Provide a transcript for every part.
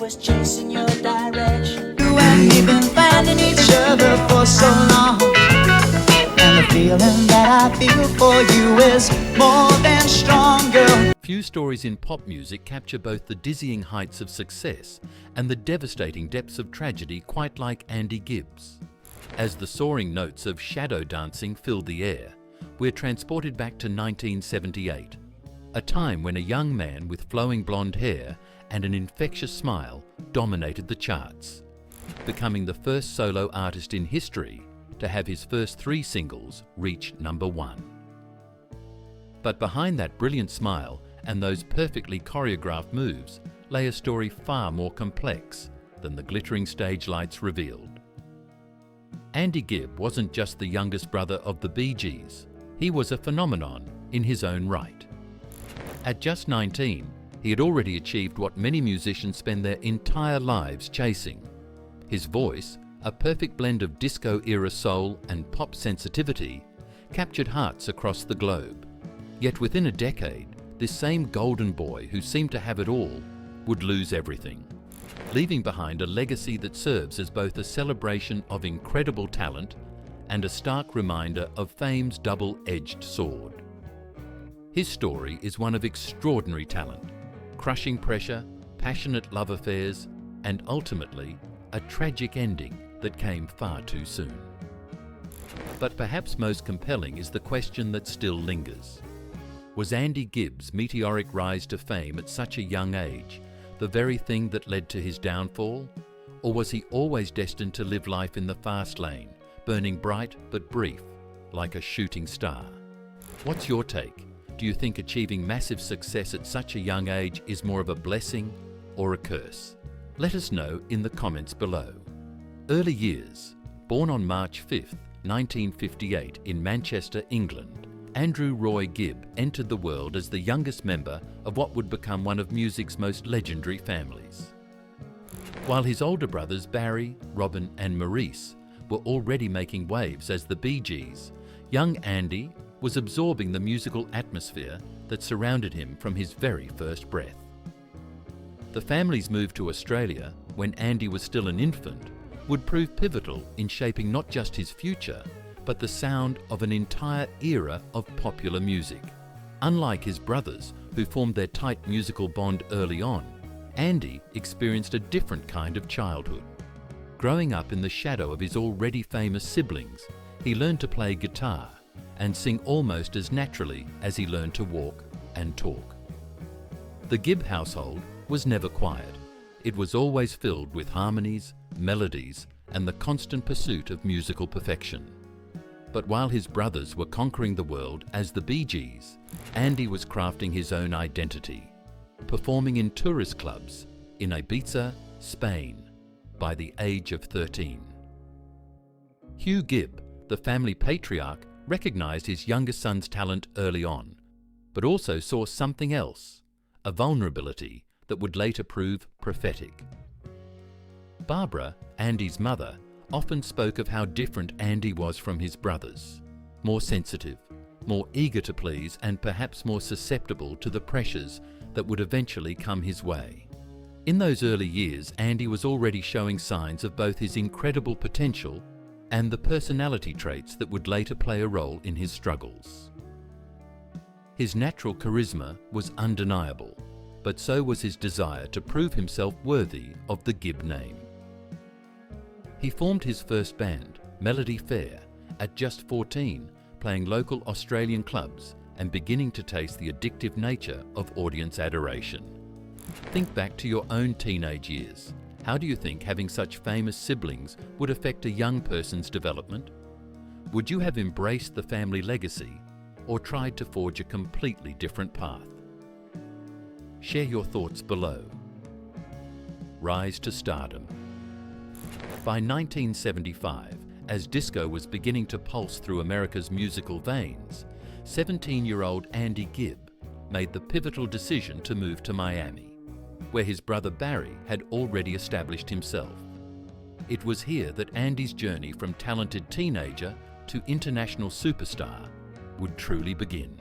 was chasing your direction. You and me been finding each other for so long, and the feeling that I feel for you is more than stronger. Few stories in pop music capture both the dizzying heights of success and the devastating depths of tragedy quite like Andy Gibb's. As the soaring notes of shadow dancing filled the air, we're transported back to 1978, a time when a young man with flowing blonde hair and an infectious smile dominated the charts, becoming the first solo artist in history to have his first 3 singles reach #1. But behind that brilliant smile and those perfectly choreographed moves lay a story far more complex than the glittering stage lights revealed. Andy Gibb wasn't just the youngest brother of the Bee Gees, he was a phenomenon in his own right. At just 19, he had already achieved what many musicians spend their entire lives chasing. His voice, a perfect blend of disco-era soul and pop sensitivity, captured hearts across the globe. Yet within a decade, this same golden boy who seemed to have it all would lose everything, leaving behind a legacy that serves as both a celebration of incredible talent and a stark reminder of fame's double-edged sword. His story is one of extraordinary talent, crushing pressure, passionate love affairs, and ultimately, a tragic ending that came far too soon. But perhaps most compelling is the question that still lingers. Was Andy Gibb's meteoric rise to fame at such a young age the very thing that led to his downfall? Or was he always destined to live life in the fast lane, burning bright but brief, like a shooting star? What's your take? Do you think achieving massive success at such a young age is more of a blessing or a curse? Let us know in the comments below. Early years. Born on March 5, 1958 in Manchester, England, Andrew Roy Gibb entered the world as the youngest member of what would become one of music's most legendary families. While his older brothers Barry, Robin and Maurice were already making waves as the Bee Gees, young Andy was absorbing the musical atmosphere that surrounded him from his very first breath. The family's move to Australia, when Andy was still an infant, would prove pivotal in shaping not just his future, but the sound of an entire era of popular music. Unlike his brothers, who formed their tight musical bond early on, Andy experienced a different kind of childhood. Growing up in the shadow of his already famous siblings, he learned to play guitar and sing almost as naturally as he learned to walk and talk. The Gibb household was never quiet. It was always filled with harmonies, melodies, and the constant pursuit of musical perfection. But while his brothers were conquering the world as the Bee Gees, Andy was crafting his own identity, performing in tourist clubs in Ibiza, Spain, by the age of 13. Hugh Gibb, the family patriarch, recognized his youngest son's talent early on, but also saw something else, a vulnerability that would later prove prophetic. Barbara, Andy's mother, often spoke of how different Andy was from his brothers, more sensitive, more eager to please, and perhaps more susceptible to the pressures that would eventually come his way. In those early years, Andy was already showing signs of both his incredible potential and the personality traits that would later play a role in his struggles. His natural charisma was undeniable, but so was his desire to prove himself worthy of the Gibb name. He formed his first band, Melody Fair, at just 14, playing local Australian clubs and beginning to taste the addictive nature of audience adoration. Think back to your own teenage years. How do you think having such famous siblings would affect a young person's development? Would you have embraced the family legacy or tried to forge a completely different path? Share your thoughts below. Rise to stardom. By 1975, as disco was beginning to pulse through America's musical veins, 17-year-old Andy Gibb made the pivotal decision to move to Miami, where his brother Barry had already established himself. It was here that Andy's journey from talented teenager to international superstar would truly begin.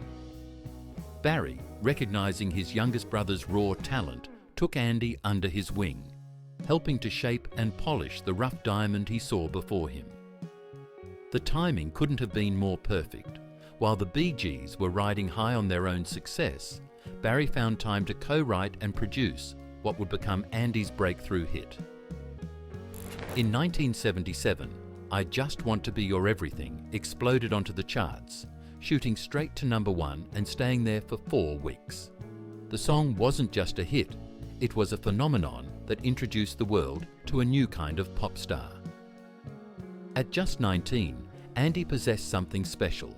Barry, recognizing his youngest brother's raw talent, took Andy under his wing, helping to shape and polish the rough diamond he saw before him. The timing couldn't have been more perfect. While the Bee Gees were riding high on their own success, Barry found time to co-write and produce what would become Andy's breakthrough hit. In 1977, I Just Want to Be Your Everything exploded onto the charts, shooting straight to #1 and staying there for 4 weeks. The song wasn't just a hit, it was a phenomenon that introduced the world to a new kind of pop star. At just 19, Andy possessed something special: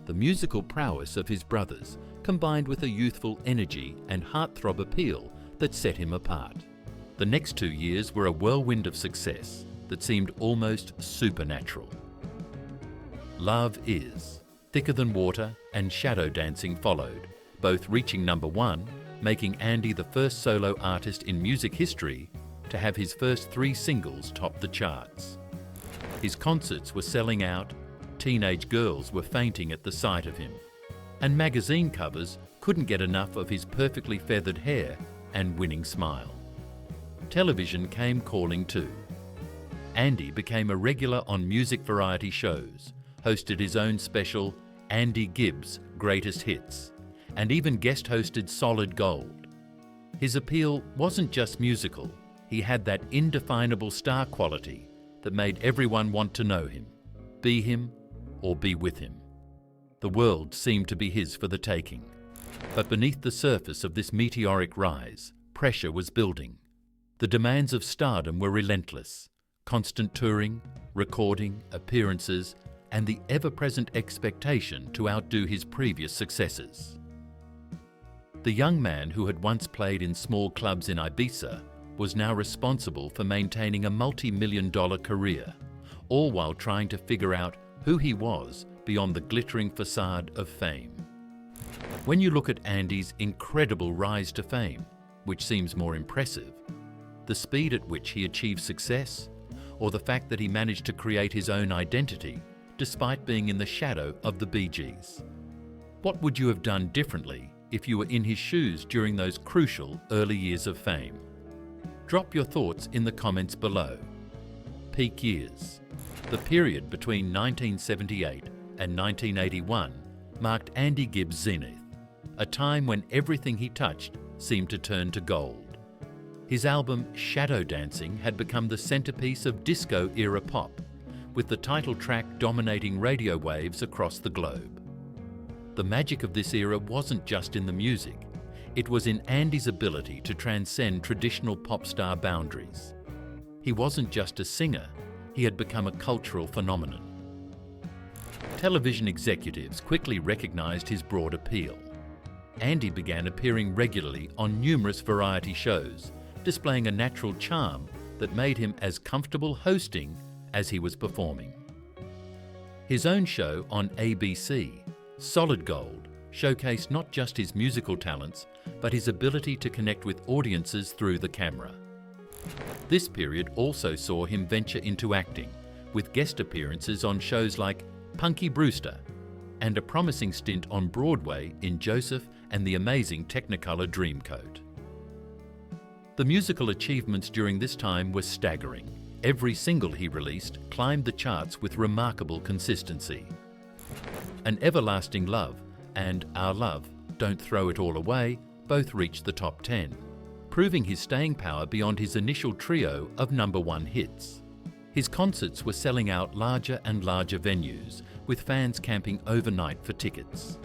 the musical prowess of his brothers, combined with a youthful energy and heartthrob appeal that set him apart. The next 2 years were a whirlwind of success that seemed almost supernatural. Love Is, Thicker Than Water, and Shadow Dancing followed, both reaching #1, making Andy the first solo artist in music history to have his first 3 singles top the charts. His concerts were selling out, teenage girls were fainting at the sight of him, and magazine covers couldn't get enough of his perfectly feathered hair and winning smile. Television came calling too. Andy became a regular on music variety shows, hosted his own special Andy Gibb's Greatest Hits, and even guest hosted Solid Gold. His appeal wasn't just musical, he had that indefinable star quality that made everyone want to know him, be him, or be with him. The world seemed to be his for the taking. But beneath the surface of this meteoric rise, pressure was building. The demands of stardom were relentless. Constant touring, recording, appearances, and the ever-present expectation to outdo his previous successes. The young man who had once played in small clubs in Ibiza was now responsible for maintaining a multi-million-dollar career, all while trying to figure out who he was beyond the glittering facade of fame. When you look at Andy's incredible rise to fame, which seems more impressive, the speed at which he achieved success, or the fact that he managed to create his own identity despite being in the shadow of the Bee Gees? What would you have done differently if you were in his shoes during those crucial early years of fame? Drop your thoughts in the comments below. Peak years. The period between 1978 and 1981 marked Andy Gibb's zenith, a time when everything he touched seemed to turn to gold. His album Shadow Dancing had become the centerpiece of disco-era pop, with the title track dominating radio waves across the globe. The magic of this era wasn't just in the music, it was in Andy's ability to transcend traditional pop star boundaries. He wasn't just a singer, he had become a cultural phenomenon. Television executives quickly recognized his broad appeal. Andy began appearing regularly on numerous variety shows, displaying a natural charm that made him as comfortable hosting as he was performing. His own show on ABC, Solid Gold, showcased not just his musical talents, but his ability to connect with audiences through the camera. This period also saw him venture into acting, with guest appearances on shows like Punky Brewster, and a promising stint on Broadway in Joseph and the Amazing Technicolor Dreamcoat. The musical achievements during this time were staggering. Every single he released climbed the charts with remarkable consistency. An Everlasting Love and Our Love, Don't Throw It All Away both reached the top 10, proving his staying power beyond his initial trio of #1 hits. His concerts were selling out larger and larger venues, with fans camping overnight for tickets.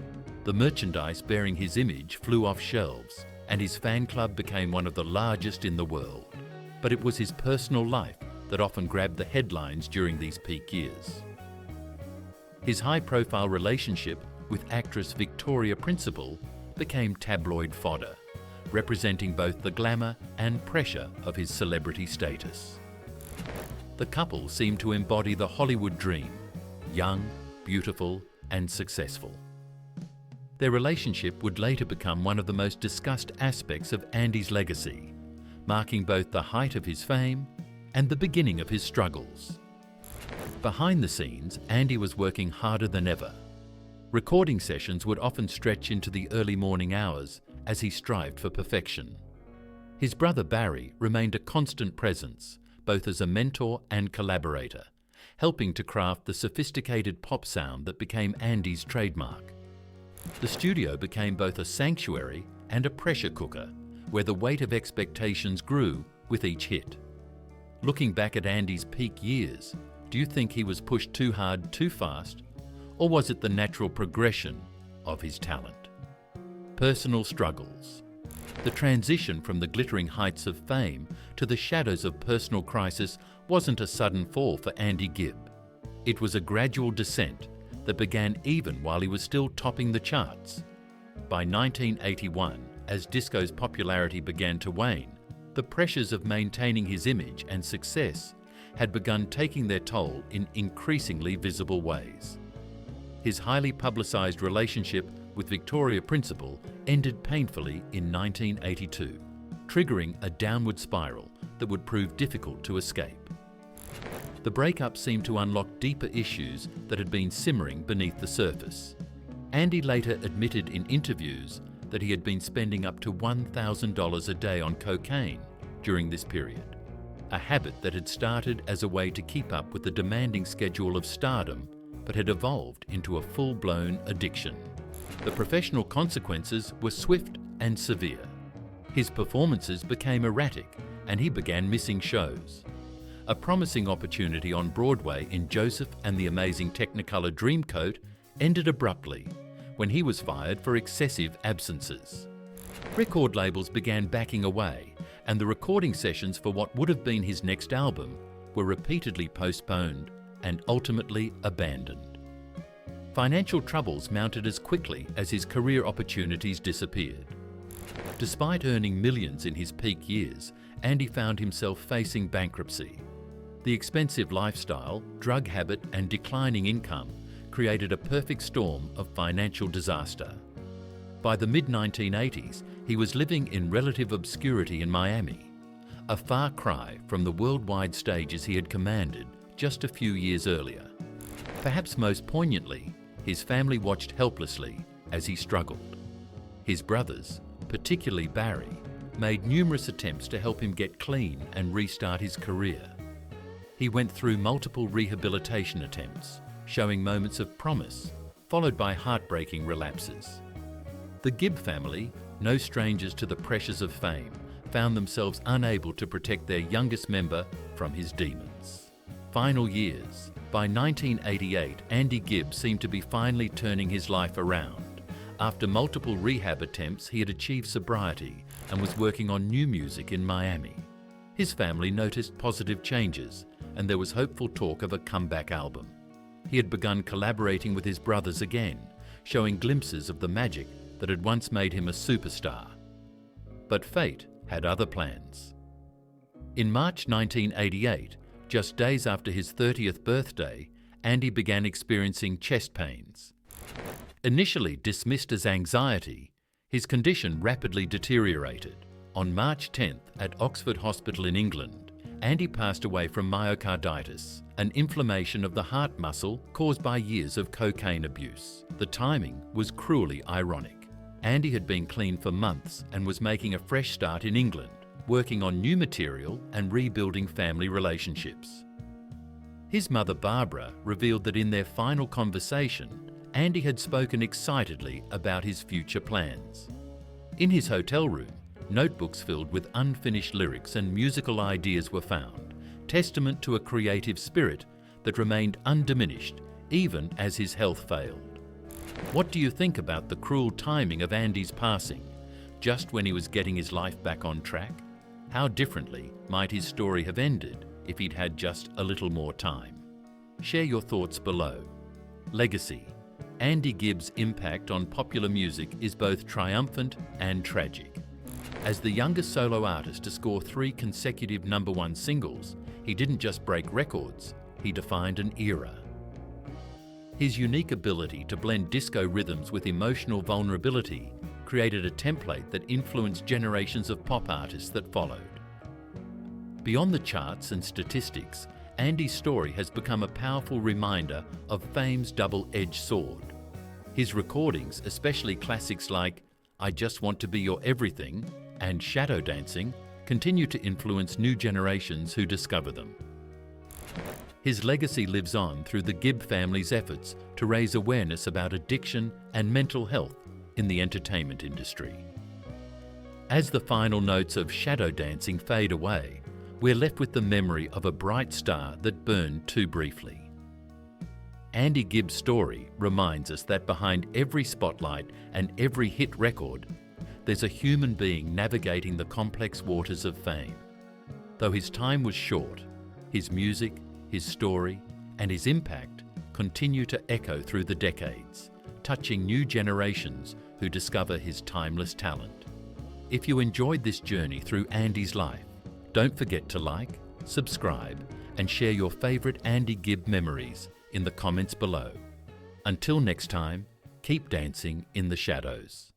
The merchandise bearing his image flew off shelves, and his fan club became one of the largest in the world. But it was his personal life that often grabbed the headlines during these peak years. His high-profile relationship with actress Victoria Principal became tabloid fodder, representing both the glamour and pressure of his celebrity status. The couple seemed to embody the Hollywood dream: young, beautiful, and successful. Their relationship would later become one of the most discussed aspects of Andy's legacy, marking both the height of his fame and the beginning of his struggles. Behind the scenes, Andy was working harder than ever. Recording sessions would often stretch into the early morning hours as he strived for perfection. His brother Barry remained a constant presence, both as a mentor and collaborator, helping to craft the sophisticated pop sound that became Andy's trademark. The studio became both a sanctuary and a pressure cooker, where the weight of expectations grew with each hit. Looking back at Andy's peak years, do you think he was pushed too hard too fast, or was it the natural progression of his talent? Personal struggles. The transition from the glittering heights of fame to the shadows of personal crisis wasn't a sudden fall for Andy Gibb. It was a gradual descent that began even while he was still topping the charts. By 1981, as disco's popularity began to wane, the pressures of maintaining his image and success had begun taking their toll in increasingly visible ways. His highly publicised relationship with Victoria Principal ended painfully in 1982, triggering a downward spiral that would prove difficult to escape. The breakup seemed to unlock deeper issues that had been simmering beneath the surface. Andy later admitted in interviews that he had been spending up to $1,000 a day on cocaine during this period, a habit that had started as a way to keep up with the demanding schedule of stardom but had evolved into a full-blown addiction. The professional consequences were swift and severe. His performances became erratic and he began missing shows. A promising opportunity on Broadway in Joseph and the Amazing Technicolor Dreamcoat ended abruptly when he was fired for excessive absences. Record labels began backing away, and the recording sessions for what would have been his next album were repeatedly postponed and ultimately abandoned. Financial troubles mounted as quickly as his career opportunities disappeared. Despite earning millions in his peak years, Andy found himself facing bankruptcy. The expensive lifestyle, drug habit, and declining income created a perfect storm of financial disaster. By the mid-1980s, he was living in relative obscurity in Miami, a far cry from the worldwide stages he had commanded just a few years earlier. Perhaps most poignantly, his family watched helplessly as he struggled. His brothers, particularly Barry, made numerous attempts to help him get clean and restart his career. He went through multiple rehabilitation attempts, showing moments of promise, followed by heartbreaking relapses. The Gibb family, no strangers to the pressures of fame, found themselves unable to protect their youngest member from his demons. Final years. By 1988, Andy Gibb seemed to be finally turning his life around. After multiple rehab attempts, he had achieved sobriety and was working on new music in Miami. His family noticed positive changes, and there was hopeful talk of a comeback album. He had begun collaborating with his brothers again, showing glimpses of the magic that had once made him a superstar. But fate had other plans. In March 1988, just days after his 30th birthday, Andy began experiencing chest pains. Initially dismissed as anxiety, his condition rapidly deteriorated. On March 10th, at Oxford Hospital in England, Andy passed away from myocarditis, an inflammation of the heart muscle caused by years of cocaine abuse. The timing was cruelly ironic. Andy had been clean for months and was making a fresh start in England, working on new material and rebuilding family relationships. His mother Barbara revealed that in their final conversation, Andy had spoken excitedly about his future plans. In his hotel room, notebooks filled with unfinished lyrics and musical ideas were found, testament to a creative spirit that remained undiminished even as his health failed. What do you think about the cruel timing of Andy's passing, just when he was getting his life back on track? How differently might his story have ended if he'd had just a little more time? Share your thoughts below. Legacy. Andy Gibb's impact on popular music is both triumphant and tragic. As the youngest solo artist to score 3 consecutive #1 singles, he didn't just break records, he defined an era. His unique ability to blend disco rhythms with emotional vulnerability created a template that influenced generations of pop artists that followed. Beyond the charts and statistics, Andy's story has become a powerful reminder of fame's double-edged sword. His recordings, especially classics like I Just Want to Be Your Everything and Shadow Dancing, continue to influence new generations who discover them. His legacy lives on through the Gibb family's efforts to raise awareness about addiction and mental health in the entertainment industry. As the final notes of shadow dancing fade away, we're left with the memory of a bright star that burned too briefly. Andy Gibb's story reminds us that behind every spotlight and every hit record, there's a human being navigating the complex waters of fame. Though his time was short, his music, his story, and his impact continue to echo through the decades, touching new generations who discover his timeless talent. If you enjoyed this journey through Andy's life, don't forget to like, subscribe, and share your favorite Andy Gibb memories in the comments below. Until next time, keep dancing in the shadows.